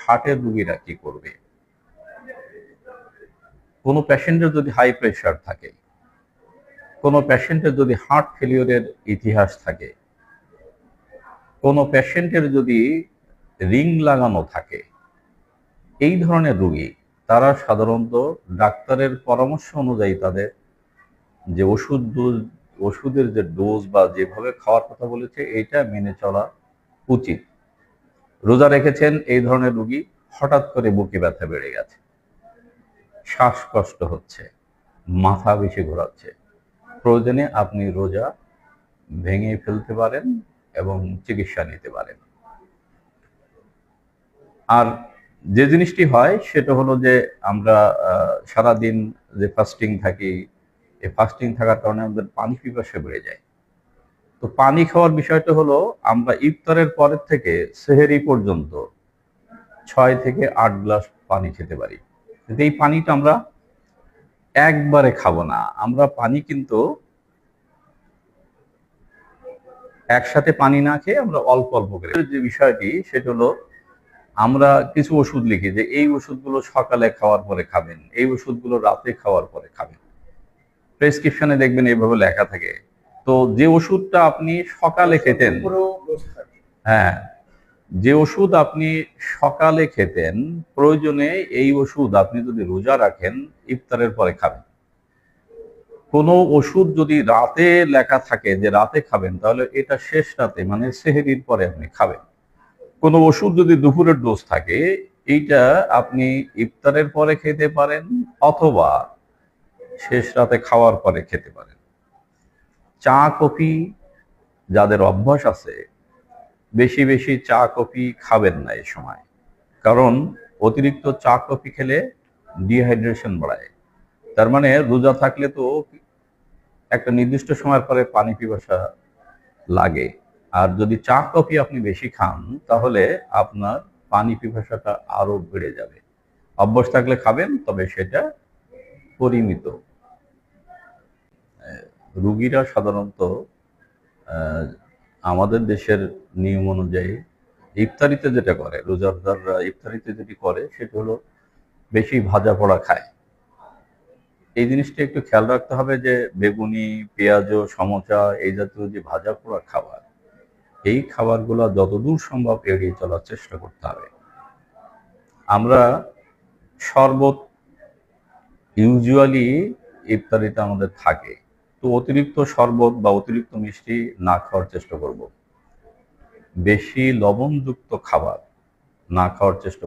হার্টের রোগীরা কি করবে? কোনো পেশেন্টের যদি হাই প্রেশার থাকে, কোনো পেশেন্টের যদি হার্ট ফেলিওরের ইতিহাস থাকে, কোনো পেশেন্টের যদি রিং লাগানো থাকে, এই ধরনের রোগী তারা সাধারণত ডাক্তারের পরামর্শ অনুযায়ী তাদের যে ওষুধের যে ডোজ বা যেভাবে খাওয়ার কথা বলেছে এটা মেনে চলা উচিত। রোজা রেখেছেন, এই ধরনের রোগী হঠাৎ করে বুকে ব্যথা বেড়ে গেছে, শ্বাসকষ্ট হচ্ছে, মাথা বেশি ঘোরাচ্ছে, প্রয়োজনে আপনি রোজা ভেঙে ফেলতে পারেন এবং চিকিৎসা নিতে পারেন। আর যে জিনিসটি হয় সেটা হলো যে আমরা সারাদিন যে ফাস্টিং থাকি, এই ফাস্টিং থাকার কারণে আমাদের পানি পিপাসা বেড়ে যায়। তো পানি খাওয়ার বিষয়টা হলো আমরা ইফতারের পরের থেকে সেহেরি পর্যন্ত 6 থেকে 8 গ্লাস পানি খেতে পারি। কিন্তু এই পানিটা আমরা একবারে খাবো না। আমরা পানি কিন্তু একসাথে পানি না খেয়ে আমরা অল্প অল্প করে, যে বিষয়টি সেটা হলো আমরা কিছু ওষুধ লিখি যে এই ওষুধগুলো সকালে খাওয়ার পরে খাবেন, এই ওষুধগুলো রাতে খাওয়ার পরে খাবেন। প্রেসক্রিপশনে দেখবেন এইভাবে লেখা থাকে। তো যে ওষুধটা আপনি সকালে খেতেন, হ্যাঁ, যে ওষুধ আপনি সকালে খেতেন, প্রয়োজনে এই ওষুধ আপনি যদি রোজা রাখেন ইফতারের পরে খাবেন। কোনো ওষুধ যদি রাতে লেখা থাকে যে রাতে খাবেন, তাহলে এটা শেষ রাতে মানে সেহরির পরে আপনি খাবেন। কোনো ওষুধ যদি দুপুরের ডোজ থাকে, এইটা আপনি ইফতারের পরে খেতে পারেন অথবা শেষ রাতে খাওয়ার পরে খেতে পারেন। চা কফি যাদের অভ্যাস আছে, বেশি বেশি চা কফি খাবেন না এই সময়, কারণ অতিরিক্ত চা কফি খেলে ডিহাইড্রেশন বাড়ায়। তার মানে রোজা থাকলে তো একটা নির্দিষ্ট সময়ের পরে পানি পিপাসা লাগে, আর যদি চা কফি আপনি বেশি খান তাহলে আপনার পানি পিপাসাটা আরো বেড়ে যাবে। অভ্যাস থাকলে খাবেন, তবে সেটা পরিমিত। রুগীরা সাধারণত আমাদের দেশের নিয়ম অনুযায়ী ইফতারিতে যেটা করে, রোজাদাররা ইফতারিতে যেটি করে সেটা হলো বেশি ভাজা পোড়া খায়। এই জিনিসটা একটু খেয়াল রাখতে হবে যে বেগুনি, পেঁয়াজ, সমোসা এই জাতীয় যে ভাজা পোড়া খাবার, এই খাবারগুলো যতদূর সম্ভব এড়িয়ে চলার চেষ্টা করতে হবে। আমরা শরবত ইউজুয়ালি ইফতারিতে আমাদের থাকে, তো অতিরিক্ত শরবত বা অতিরিক্ত মিষ্টি না খাওয়ার চেষ্টা করব। বেশি লবণযুক্ত খাবার না খাওয়ার চেষ্টা